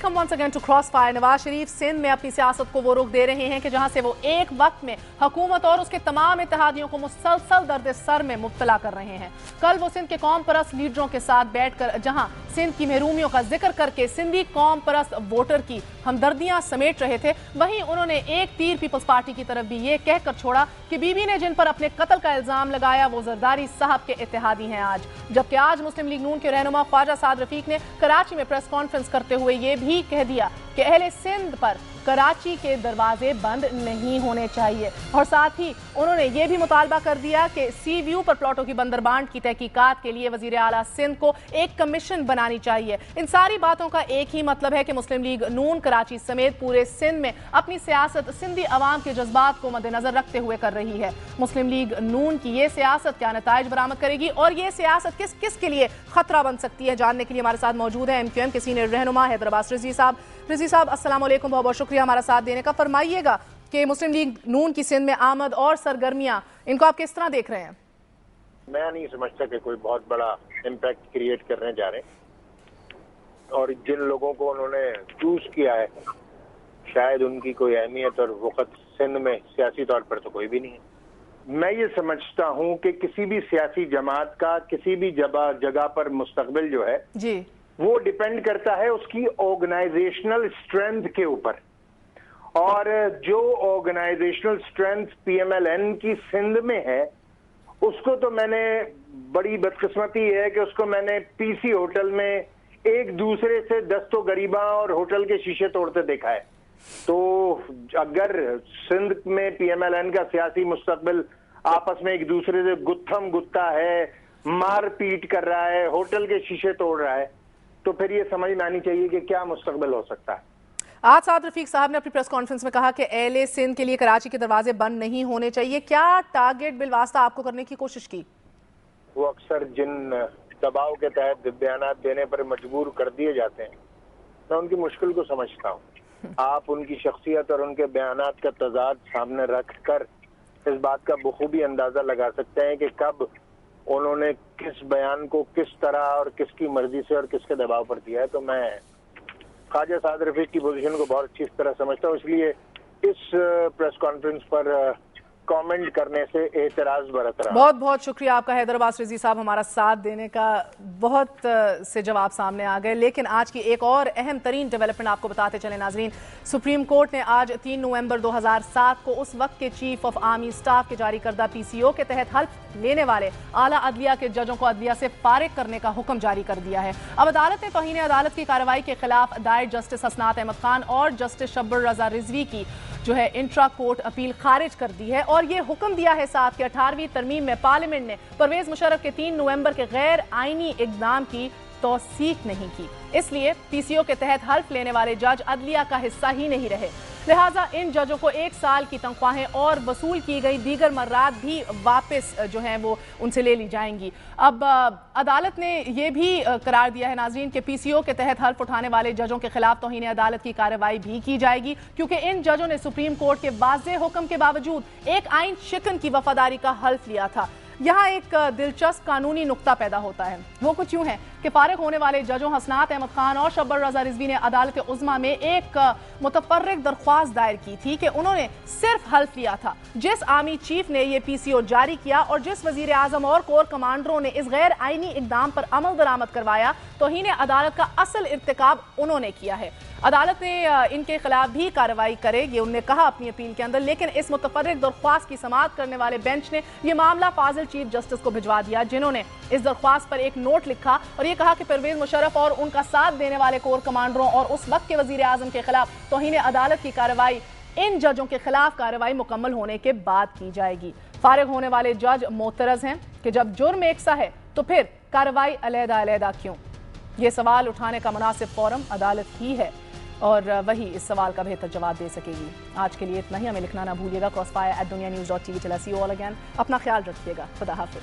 Welcome once again to crossfire. Nawaz Sharif Sindh में अपनी सियासत को वो रुख दे रहे हैं कि जहां से वो एक वक्त में हुकूमत और उसके तमाम इत्तेहादियों को मुसलसल दर्द सर में मुब्तला कर रहे हैं। कल वो सिंध के कौम परस्त लीडरों के साथ बैठकर जहां सिंध की महरूमियों का जिक्र करके सिंधी कौम परस्त वोटर की हमदर्दियां समेट रहे थे, वहीं उन्होंने एक तीर पीपल्स पार्टी की तरफ भी ये कहकर छोड़ा कि बीबी ने जिन पर अपने कत्ल का इल्जाम लगाया वो जरदारी साहब के इत्तेहादी हैं आज। जबकि आज मुस्लिम लीग नून के रहनुमा ख्वाजा साद रफीक ने कराची में प्रेस कॉन्फ्रेंस करते हुए ये भी कह दिया कि अहले सिंध पर कराची के दरवाजे बंद नहीं होने चाहिए, और साथ ही उन्होंने ये भी मुतालबा कर दिया कि सी व्यू पर प्लॉटों की बंदरबांट की तहकीकात के लिए वजीर आला सिंध को एक कमीशन बनानी चाहिए। इन सारी बातों का एक ही मतलब है कि मुस्लिम लीग नून कराची समेत पूरे सिंध में अपनी सियासत सिंधी अवाम के जज्बात को मद्देनजर रखते हुए कर रही है। मुस्लिम लीग नून की ये सियासत क्या नताइज बरामद करेगी और ये सियासत किस किस के लिए खतरा बन सकती है, जानने के लिए हमारे साथ मौजूद है MQM के सीनियर रहनुमा हैदराबाद रिजवी साहब। रिजवी साहब अस्सलाम वालेकुम, बहुत बहुत शुक्रिया हमारा साथ देने का। फरमाइएगा कि मुस्लिम लीग नून की सिंध में आमद और सरगर्मियां, इनको आप किस तरह देख रहे हैं? मैं नहीं समझता कि कोई बहुत बड़ा इम्पैक्ट क्रिएट करने जा रहे हैं, और जिन लोगों को उन्होंने चूज किया है शायद उनकी कोई अहमियत और वक़्त सिंध में सियासी तौर पर तो कोई भी नहीं है। मैं ये समझता हूँ कि किसी भी सियासी जमात का किसी भी जगह पर मुस्तकबिल जो है जी वो डिपेंड करता है उसकी ऑर्गेनाइजेशनल स्ट्रेंथ के ऊपर, और जो ऑर्गेनाइजेशनल स्ट्रेंथ PMLN की सिंध में है उसको तो मैंने, बड़ी बदकिस्मती है कि उसको मैंने PC होटल में एक दूसरे से दस्तो गरीबा और होटल के शीशे तोड़ते देखा है। तो अगर सिंध में PMLN का सियासी मुस्तकबिल आपस में एक दूसरे से गुत्थम गुत्ता है, मार पीट कर रहा है, होटल के शीशे तोड़ रहा है, तो फिर ये समझ में आनी चाहिए कि क्या मुस्तकबिल हो सकता है। आज साद रफीक साहब ने अपनी प्रेस कॉन्फ्रेंस में कहा कि एले सिंध के लिए कराची के दरवाजे बंद नहीं होने चाहिए। क्या टारगेट बिलवास्ता आपको करने की कोशिश की? वो अक्सर जिन दबाव के तहत बयानात देने पर मजबूर कर दिए जाते हैं, मैं उनकी मुश्किल को समझता हूँ। आप उनकी शख्सियत और उनके बयानात का तजाद सामने रख कर इस बात का बखूबी अंदाजा लगा सकते हैं कि कब उन्होंने किस बयान को किस तरह और किसकी मर्जी से और किसके दबाव पर दिया है। तो मैं ख्वाजा साद रफीक की पोजीशन को बहुत अच्छी तरह समझता हूँ, इसलिए इस प्रेस कॉन्फ्रेंस पर कमेंट करने से एतराज बरत रहा। बहुत बहुत शुक्रिया आपका हैदराबाद रिजवी साहब, हमारा साथ देने का। बहुत से जवाब सामने आ गए, लेकिन आज की एक और अहम तरीन डेवलपमेंट आपको बताते चले नाजरीन। सुप्रीम कोर्ट ने आज 3 नवंबर 2007 को उस वक्त के चीफ ऑफ आर्मी स्टाफ के जारी करदा PCO के तहत हल्फ लेने वाले आला अदलिया के जजों को अदलिया से फारिग करने का हुक्म जारी कर दिया है। अब अदालत ने तौहीन अदालत की कार्रवाई के खिलाफ दायर जस्टिस हसनात अहमद खान और जस्टिस शब्बर रजा रिजवी की जो है इंट्रा कोर्ट अपील खारिज कर दी है, और ये हुक्म दिया है साथ कि 18वीं तरमीम में पार्लियामेंट ने परवेज मुशर्रफ के 3 नवंबर के गैर आईनी इक़दाम की तौसीक नहीं की, इसलिए PCO के तहत हल्फ लेने वाले जज अदलिया का हिस्सा ही नहीं रहे। लिहाजा इन जजों को 1 साल की तनख्वाहें और वसूल की गई दीगर मर्रात भी वापस जो हैं वो उनसे ले ली जाएंगी। अब अदालत ने यह भी करार दिया है नाजरीन कि PCO के तहत हल्फ उठाने वाले जजों के खिलाफ तौहीन अदालत की कार्रवाई भी की जाएगी, क्योंकि इन जजों ने सुप्रीम कोर्ट के वाज़ेह हुक्म के बावजूद एक आइन शिकन की वफादारी का हल्फ लिया था। यहाँ एक दिलचस्प कानूनी नुक्ता पैदा होता है, वो कुछ यूं है कि फारिग होने वाले जजों हसनात अहमद खान और शब्बर रजा रिजवी ने अदालत उज़्मा में एक मुतफर्रिक दरख्वास्त दायर की थी कि उन्होंने सिर्फ हल्फ लिया था। जिस आर्मी चीफ ने यह PCO जारी किया और जिस वजीर आजम और कोर कमांडरों ने इस गैर आईनी इकदाम पर अमल दरामद करवाया, तौहीन अदालत का असल इर्तिकाब उन्होंने किया है। अदालत ने इनके खिलाफ भी कार्रवाई करेगी, उन्होंने कहा अपनी अपील के अंदर, लेकिन इस मुतफर्रिक दरख्वास्त की समाअत करने वाले बेंच ने यह मामला फाजिल चीफ जस्टिस को भिजवा दिया, जिन्होंने इस दरख्वास्त पर एक नोट लिखा और ये कहा कि परवेज मुशर्रफ और उनका साथ देने वाले कोर कमांडरों और उस वक्त के वजीर आजम के खिलाफ तौहीन अदालत की कार्रवाई इन जजों के खिलाफ कार्रवाई मुकम्मल होने के बाद की जाएगी। फारिग होने वाले जज मोतरज हैं कि जब जुर्म एक सा है तो फिर कार्रवाई अलहदा क्यों? ये सवाल उठाने का मुनासिब फोरम अदालत ही है, और वही इस सवाल का बेहतर जवाब दे सकेगी। आज के लिए इतना ही, हमें लिखना ना भूलिएगा। क्रॉसफायर@dunianews.tv। सी यू ऑल अगेन, अपना ख्याल रखिएगा। खुदा हाफिज।